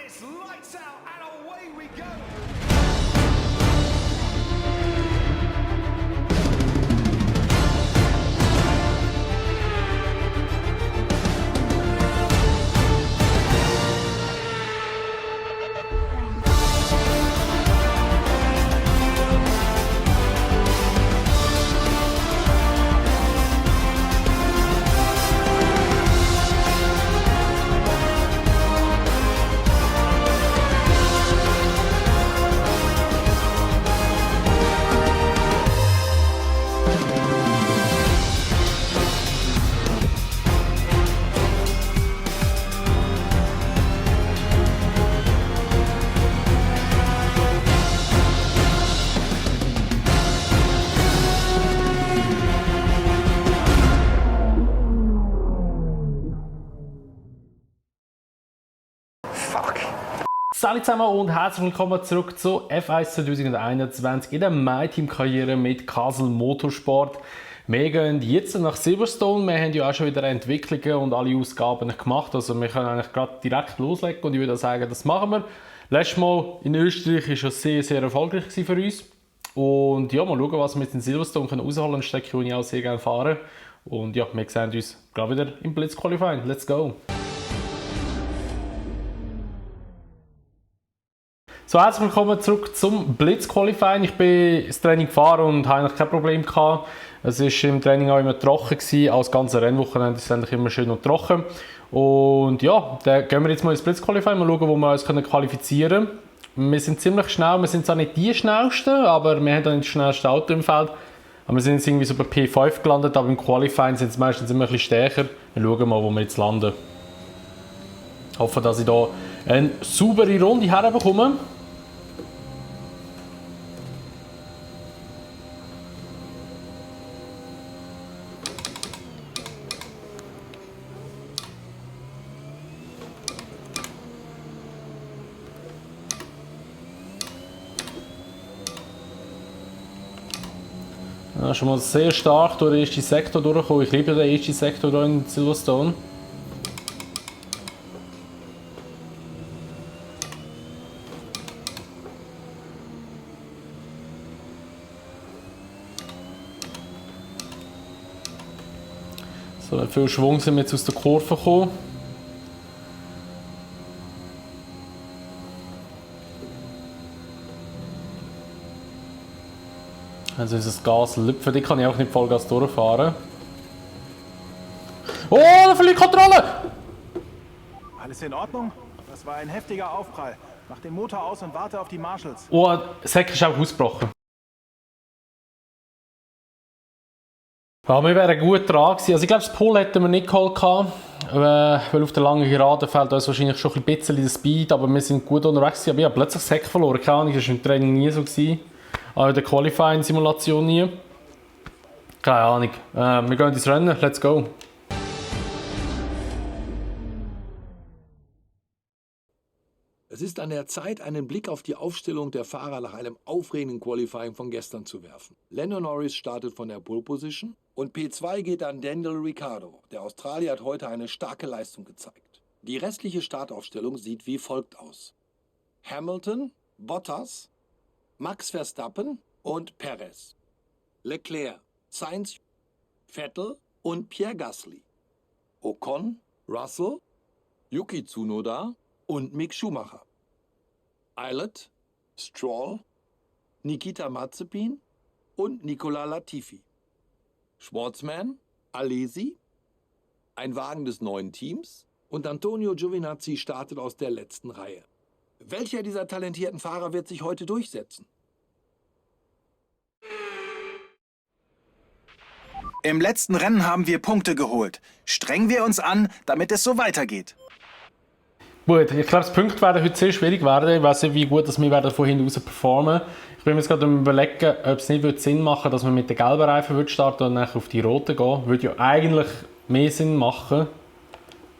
it's lights out and away we go. Hallo zusammen und herzlich willkommen zurück zu F1 2021 in der MyTeam-Karriere mit Castle Motorsport. Wir gehen jetzt nach Silverstone. Wir haben ja auch schon wieder Entwicklungen und alle Ausgaben gemacht. Also wir können eigentlich gerade direkt loslegen und ich würde sagen, das machen wir. Letztes Mal in Österreich war es sehr, sehr erfolgreich für uns. Und ja, mal schauen, was wir jetzt in Silverstone rausholen können. Eine Strecke, die ich auch sehr gerne fahre. Und ja, wir sehen uns gleich wieder im Blitz Qualifying. Let's go! So, herzlich willkommen zurück zum Blitz Qualifying. Ich bin das Training gefahren und hatte eigentlich kein Problem gehabt. Es war im Training auch immer trocken gewesen. Auch das ganze Rennwochenende ist eigentlich immer schön und trocken. Und ja, dann gehen wir jetzt mal ins Blitz Qualifying, mal schauen, wo wir uns qualifizieren können. Wir sind ziemlich schnell, wir sind zwar nicht die schnellsten, aber wir haben dann nicht das schnellste Auto im Feld. Aber wir sind jetzt irgendwie so bei P5 gelandet, aber im Qualifying sind es meistens immer ein bisschen stärker. Wir schauen mal, wo wir jetzt landen. Ich hoffe, dass ich hier eine saubere Runde herbekomme. Ja, schon mal sehr stark durch den ersten Sektor durchgekommen. Ich liebe den ersten Sektor hier in Silverstone. So, mit viel Schwung sind wir jetzt aus der Kurve gekommen. Also ist das Gas lüpfen, die kann ich auch nicht Vollgas durchfahren. Oh, da verliert Kontrolle! Alles in Ordnung? Das war ein heftiger Aufprall. Mach den Motor aus und warte auf die Marshals. Oh, das Heck ist auch ausgebrochen. Ja, wir wären gut dran gewesen. Also ich glaube, das Pole hätten wir nicht geholt, weil auf der langen Gerade fehlt uns wahrscheinlich schon ein bisschen der Speed, aber wir sind gut unterwegs gewesen. Aber ich habe plötzlich das Heck verloren. Keine Ahnung, das war im Training nie so gewesen. Auch in der Qualifying-Simulation nie. Keine Ahnung. Wir gehen ins Rennen. Let's go. Es ist an der Zeit, einen Blick auf die Aufstellung der Fahrer nach einem aufregenden Qualifying von gestern zu werfen. Lando Norris startet von der Pole Position und P2 geht an Daniel Ricciardo. Der Australier hat heute eine starke Leistung gezeigt. Die restliche Startaufstellung sieht wie folgt aus: Hamilton, Bottas, Max Verstappen und Perez, Leclerc, Sainz, Vettel und Pierre Gasly, Ocon, Russell, Yuki Tsunoda und Mick Schumacher, Eilert, Stroll, Nikita Mazepin und Nicolas Latifi, Schwartzman, Alesi, ein Wagen des neuen Teams und Antonio Giovinazzi startet aus der letzten Reihe. Welcher dieser talentierten Fahrer wird sich heute durchsetzen? Im letzten Rennen haben wir Punkte geholt. Strengen wir uns an, damit es so weitergeht. Gut, ich glaube, die Punkte werden heute sehr schwierig werden. Ich weiß nicht, wie gut dass wir von hinten raus performen. Ich bin mir jetzt gerade überlegen, ob es nicht Sinn machen würde, dass wir mit den gelben Reifen starten und dann auf die roten gehen. Würde ja eigentlich mehr Sinn machen.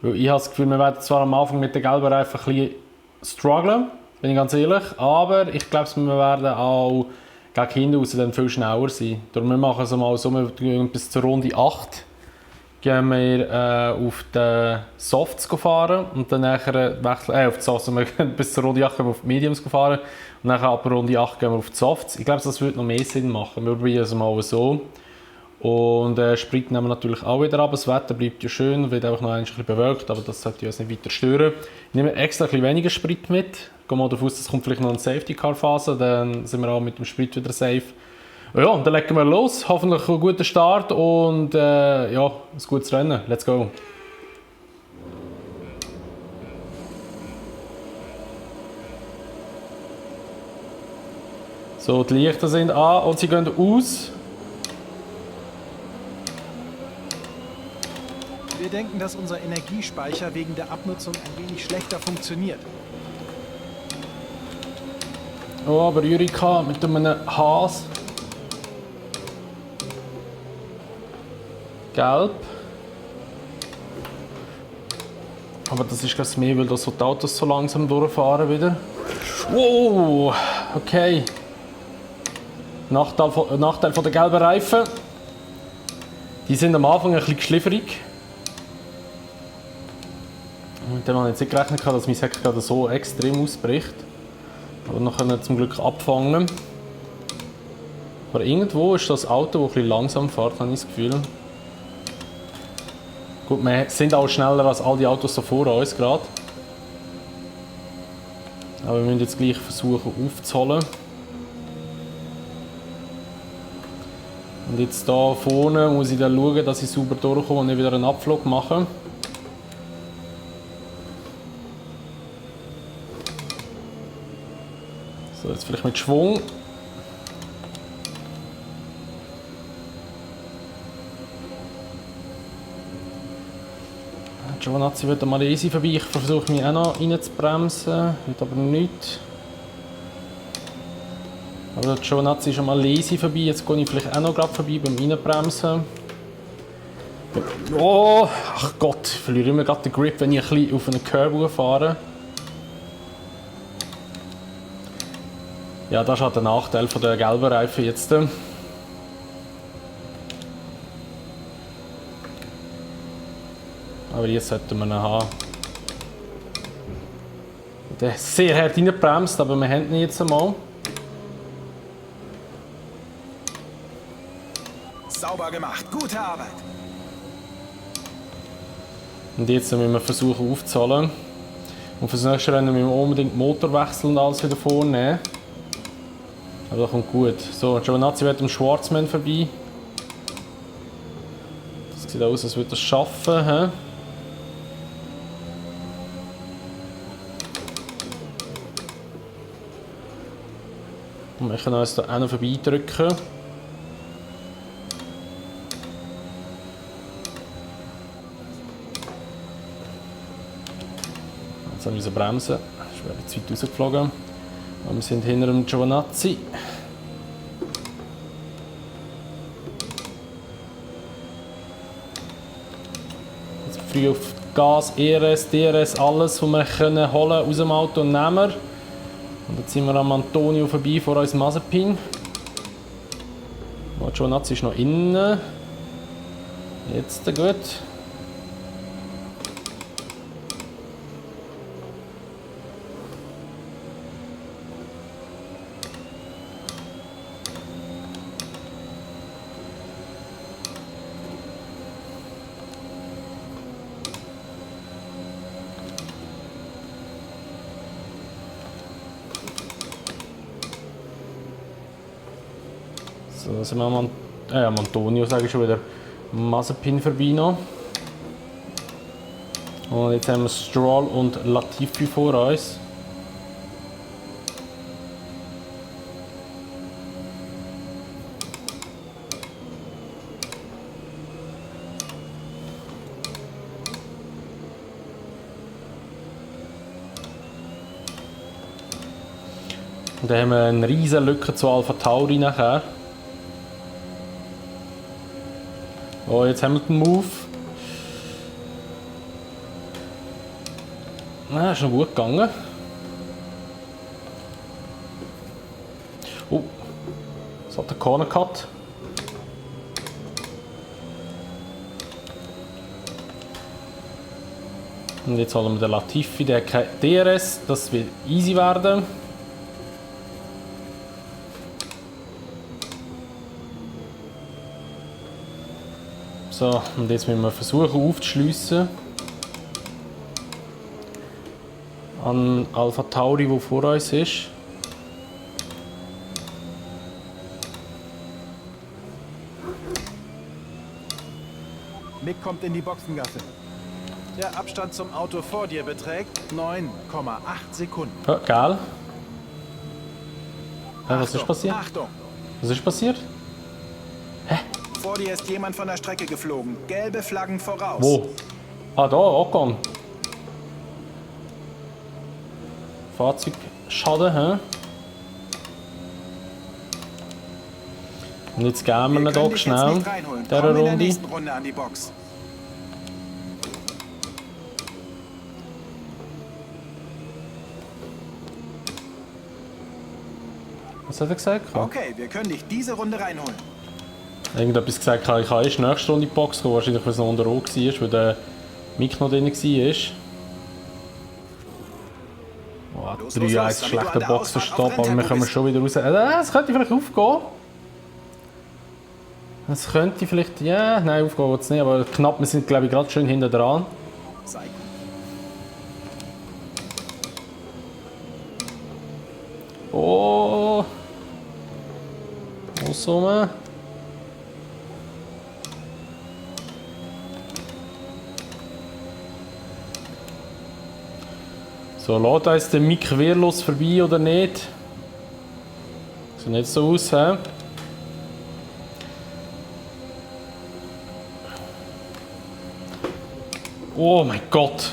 Weil ich habe das Gefühl, wir werden zwar am Anfang mit den gelben Reifen ein bisschen strugglen, bin ich ganz ehrlich. Aber ich glaube, wir werden auch gegen hinten raus dann viel schneller sein. Darum wir machen es mal so, wir gehen bis zur Runde 8 gehen wir auf die Softs fahren und dann nachher wechseln, auf die Softs, wir gehen bis zur Runde 8 gehen wir auf die Mediums fahren und dann ab Runde 8 gehen wir auf die Softs. Ich glaube, das würde noch mehr Sinn machen. Wir probieren es mal so. Und Sprit nehmen wir natürlich auch wieder ab. Das Wetter bleibt ja schön, wird einfach noch ein bisschen bewölkt, aber das sollte uns nicht weiter stören. Ich nehme extra ein bisschen weniger Sprit mit. Gehen mal davon aus, es kommt vielleicht noch eine Safety-Car-Phase, dann sind wir auch mit dem Sprit wieder safe. Ja, und dann legen wir los. Hoffentlich einen guten Start und ja, ein gutes Rennen. Let's go! So, die Lichter sind an und sie gehen aus. Wir denken, dass unser Energiespeicher wegen der Abnutzung ein wenig schlechter funktioniert. Oh, aber Jurika mit einem Haas. Gelb. Aber das ist ganz mehr, weil da so die Autos so langsam durchfahren wieder. Wow, okay. Nachteil von der gelben Reifen. Die sind am Anfang ein bisschen geschliffrig. Mit dem habe ich jetzt nicht gerechnet, dass mein Heck gerade so extrem ausbricht. Aber noch können wir zum Glück abfangen. Aber irgendwo ist das Auto, das ein bisschen langsam fährt, habe ich das Gefühl. Gut, wir sind auch schneller als all die Autos da vor uns gerade. Aber wir müssen jetzt gleich versuchen aufzuholen. Und jetzt hier vorne muss ich dann schauen, dass ich sauber durchkomme und nicht wieder einen Abflug mache. So, jetzt vielleicht mit Schwung. Giovanazzi wird mal easy vorbei. Ich versuche mich auch noch reinzubremsen. Wird aber nichts. Aber Giovanazzi ist schon mal easy vorbei. Jetzt gehe ich vielleicht auch noch gerade vorbei beim Reinbremsen. Oh, ach Gott, ich verliere immer gerade den Grip, wenn ich ein bisschen auf einen Curve fahre. Ja, das ist halt der Nachteil von der gelben Reifen jetzt. Aber jetzt sollten wir ihn haben. Der ist sehr hart reingebremst, aber wir haben ihn jetzt einmal. Sauber gemacht, gute Arbeit. Und jetzt müssen wir versuchen aufzuholen. Und für das nächste Rennen müssen wir unbedingt den Motor wechseln und alles wieder vornehmen. Aber das kommt gut. So, Giovanazzi wird am Schwarzmann vorbei. Das sieht aus, als würde er es schaffen. He? Und wir können uns da auch noch vorbeidrücken. Jetzt müssen wir bremsen. Ich wäre zu weit rausgeflogen. Und wir sind hinter dem Giovanazzi. Jetzt früh auf Gas, ERS, DRS, alles, was wir können holen aus dem Auto und nehmen. Und jetzt sind wir am Antonio vorbei vor uns Mazepin. Oh, Giovanazzi ist noch innen. Jetzt gut. So, sind wir am Antonio, sage ich schon wieder, Mazepin vorbei noch. Und jetzt haben wir Stroll und Latifi vor uns. Und dann haben wir eine riesige Lücke zu Alpha Tauri nachher. Oh, jetzt Hamilton Move. Na, ist noch gut gegangen. Oh, das hat der Corner Cut. Und jetzt holen wir den Latifi, der hat kein DRS, das wird easy werden. So, und jetzt müssen wir versuchen aufzuschliessen an Alpha Tauri, der vor uns ist. Mick kommt in die Boxengasse. Der Abstand zum Auto vor dir beträgt 9,8 Sekunden. Ja, geil. Ja, was ist Achtung, passiert? Achtung! Was ist passiert? Vor dir ist jemand von der Strecke geflogen. Gelbe Flaggen voraus. Wo? Ah, da, Ocon. Fahrzeugschaden, hä? Und jetzt gehen wir ihn doch schnell. Dieser Komm in der Runde. nächsten Runde an die Box. Was hat er gesagt? Okay, wir können dich diese Runde reinholen. Irgendetwas gesagt, ich kann erst nächste Runde in die Box kommen, wahrscheinlich weil es noch unter Rot war, weil der Mick noch drin war. Oh, Los, 3-1 los, los, schlechter damit du an der Boxenstopp, Ausfahrt auf aber wir kommen Renntempo schon wieder raus. Das könnte vielleicht aufgehen. Das könnte vielleicht, ja, nein, aufgehen wird es nicht, aber knapp, wir sind glaube ich gerade schön hinter dran. Sei gut. Oh! Aussumme. So, lädt uns der Mick wehrlos vorbei oder nicht? Sieht nicht so aus, hä? Oh mein Gott!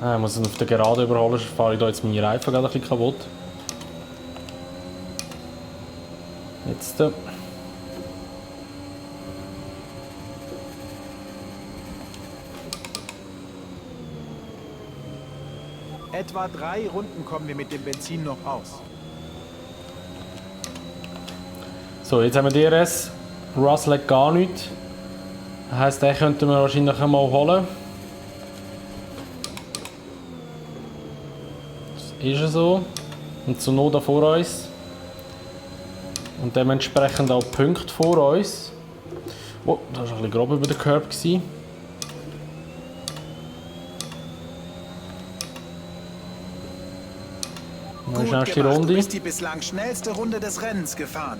Ah, ich muss ihn auf der Gerade überholen, sonst fahre ich da jetzt meine Reifen gerade ein bisschen kaputt. Jetzt. Etwa 3 Runden kommen wir mit dem Benzin noch aus. So, jetzt haben wir DRS. Russell hat gar nichts. Das heisst, den könnten wir wahrscheinlich einmal holen. Das ist so. Und Tsunoda vor uns. Und dementsprechend auch Punkte vor uns. Oh, das war ein bisschen grob über den Curb. Noch die schnellste Du Runde. bist die bislang schnellste Runde des Rennens gefahren.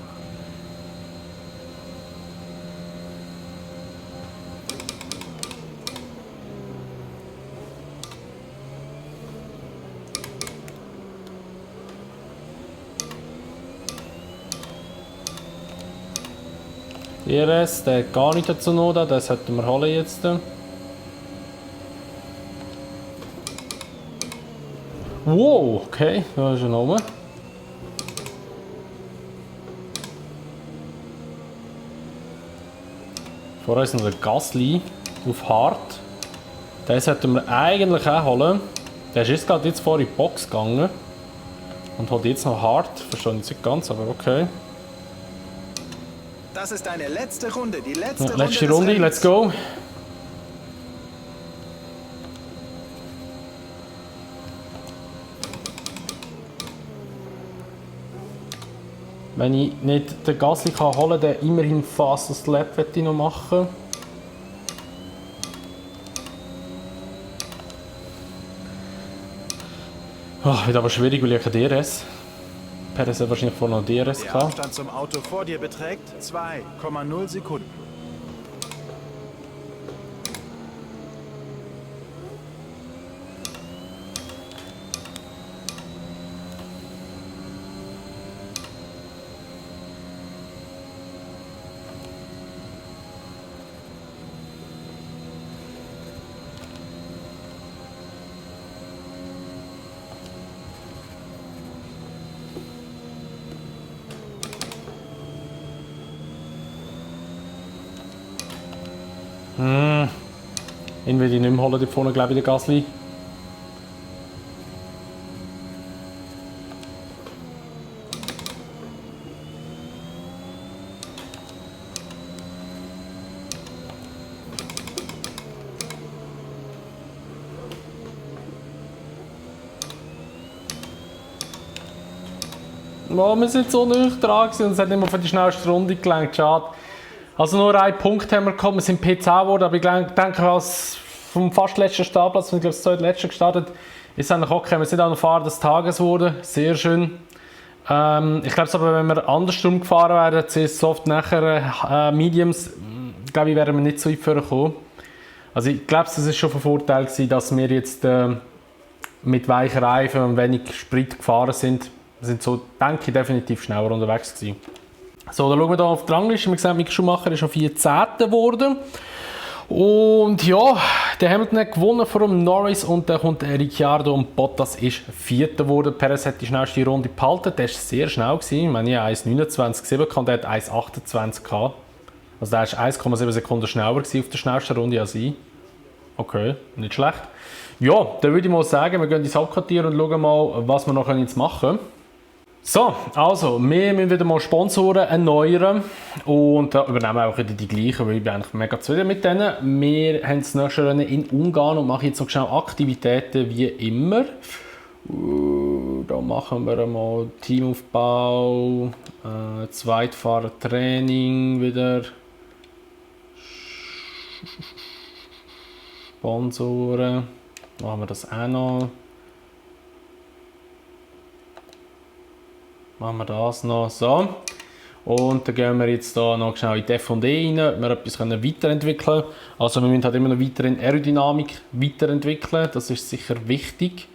DRS, der hat gar nicht dazu noch, das sollten wir holen jetzt. Wow, okay, da ist er oben. Vor uns noch der Gasly auf Hart. Den sollten wir eigentlich auch holen. Der ist gerade jetzt vor in die Box gegangen. Und holt jetzt noch Hart. Verstehe ich nicht ganz, aber okay. Das ist deine letzte Runde, die letzte Ja, Runde letzte des Runde, Rennens. let's go. Wenn ich nicht den Gasly holen kann, dann immerhin fastest Lap ich noch machen. Oh, wird aber schwierig, weil ich kein DRS. Perez hat wahrscheinlich vorher noch DRS Der gehabt. Abstand zum Auto vor dir beträgt 2,0 Sekunden. Ihn will ich nicht mehr holen, da vorne, glaube ich, der Gasly. Oh, wir sind so nicht dran gewesen und es hat nicht mehr für die schnellste Runde gelangt. Schade. Also nur 1 Punkt haben wir gehabt, wir sind P10 geworden, aber ich denke, als vom fast letzten Startplatz, ich glaube, das zweitletzte gestartet, ist eigentlich okay. Wir sind auch noch Fahrer des Tages geworden, sehr schön. Ich glaube aber, wenn wir andersrum gefahren wären, CS Soft nachher Mediums, glaube ich, wären wir nicht so weit vorgekommen. Also ich glaube, es war schon von Vorteil gewesen, dass wir jetzt mit weichen Reifen und wenig Sprit gefahren sind. Wir sind so, denke ich, definitiv schneller unterwegs gewesen. So, dann schauen wir hier auf die Rangliste. Wie gesagt, Mick Schumacher ist schon 14. geworden. Und ja, der Hamilton hat gewonnen vor dem Norris und dann kommt Ricciardo und Bottas ist 4. geworden. Perez hat die schnellste Runde behalten, der war sehr schnell gewesen. Ich meine, ich habe 1,29,7 gehabt, der hat 1,28 gehabt. Also der war 1,7 Sekunden schneller gewesen auf der schnellsten Runde als ich. Okay, nicht schlecht. Ja, dann würde ich mal sagen, wir gehen ins Hauptquartier und schauen mal, was wir noch jetzt machen können. So, also, wir müssen wieder mal Sponsoren erneuern und da übernehmen auch wieder die gleichen, weil ich bin eigentlich mega zufrieden mit denen. Wir haben das nächste Rennen in Ungarn und machen jetzt noch schnell Aktivitäten wie immer. Da machen wir mal Teamaufbau, Zweitfahrertraining wieder, Sponsoren, machen wir das auch noch. Machen wir das noch so. Und dann gehen wir jetzt hier noch schnell in die F&E rein, ob wir etwas weiterentwickeln können. Also wir müssen halt immer noch weiter in Aerodynamik weiterentwickeln, das ist sicher wichtig.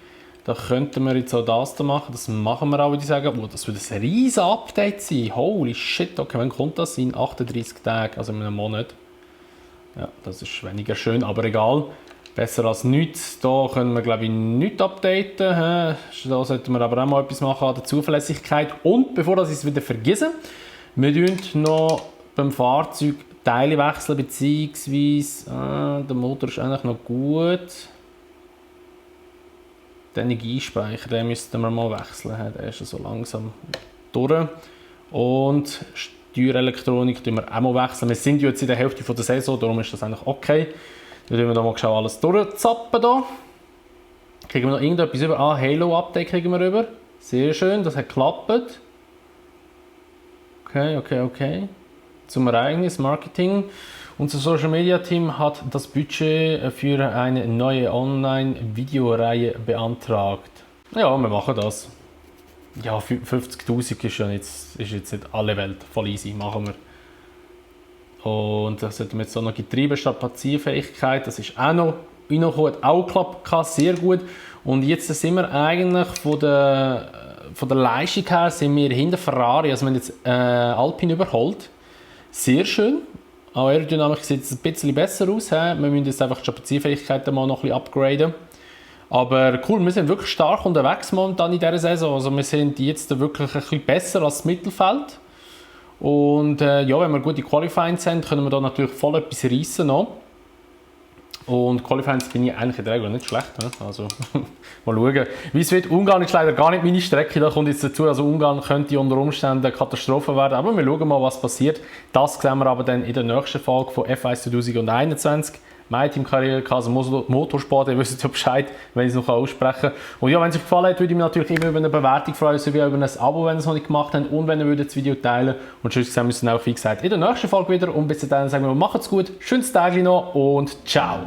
Da könnten wir jetzt auch das da machen, das machen wir auch, würde ich sagen. Oh, das wird ein riesiges Update sein, holy shit, okay, wann kommt das? In 38 Tagen, also in einem Monat. Ja, das ist weniger schön, aber egal. Besser als nichts. Da können wir, glaube ich, nichts updaten. Da sollten wir aber auch mal etwas machen an der Zuverlässigkeit. Und bevor ich es wieder vergesse, wir tun noch beim Fahrzeug Teile wechseln, beziehungsweise der Motor ist eigentlich noch gut. Den Energiespeicher, den müssten wir mal wechseln. Der ist so langsam durch. Und Steuerelektronik tun wir auch mal wechseln. Wir sind jetzt in der Hälfte der Saison, darum ist das eigentlich okay. Dann tun wir da mal schnell alles durchzappen. Da. Kriegen wir noch irgendetwas über? Halo-Update kriegen wir rüber. Sehr schön, das hat geklappt. Okay. Zum Ereignis, Marketing. Unser Social Media Team hat das Budget für eine neue Online-Videoreihe beantragt. Ja, wir machen das. Ja, 50'000 ist jetzt nicht alle Welt. Voll easy, machen wir. Und das sollten wir jetzt auch noch Getriebe statt Passivfähigkeit, das ist auch noch reingekommen, hat auch geklappt, sehr gut. Und jetzt sind wir eigentlich von der Leistung her sind wir hinter Ferrari, also wir haben jetzt Alpine überholt. Sehr schön. Auch Aerodynamik sieht jetzt ein bisschen besser aus. Wir müssen jetzt einfach die Spazierfähigkeiten mal noch ein bisschen upgraden. Aber cool, wir sind wirklich stark unterwegs momentan in dieser Saison. Also wir sind jetzt wirklich ein bisschen besser als das Mittelfeld. Und ja, wenn wir gute Qualifyings haben, können wir da natürlich voll etwas reissen noch. Und Qualifyings bin ich eigentlich in der Regel nicht schlecht. Ne? Also mal schauen. Wie es wird, Ungarn ist leider gar nicht meine Strecke, da kommt jetzt dazu. Also Ungarn könnte unter Umständen eine Katastrophe werden, aber wir schauen mal, was passiert. Das sehen wir aber dann in der nächsten Folge von F1 2021. Mein Teamkarriere, also Motorsport, ihr wisst ja Bescheid, wenn ich es noch aussprechen kann. Und ja, wenn es euch gefallen hat, würde ich mich natürlich immer über eine Bewertung freuen, sowie über ein Abo, wenn ihr es noch nicht gemacht habt und wenn ihr das Video teilen. Und tschüss, sehen wir uns dann auch, wie gesagt, in der nächsten Folge wieder. Und bis dahin sagen wir, macht's gut, schönes Tag noch und ciao!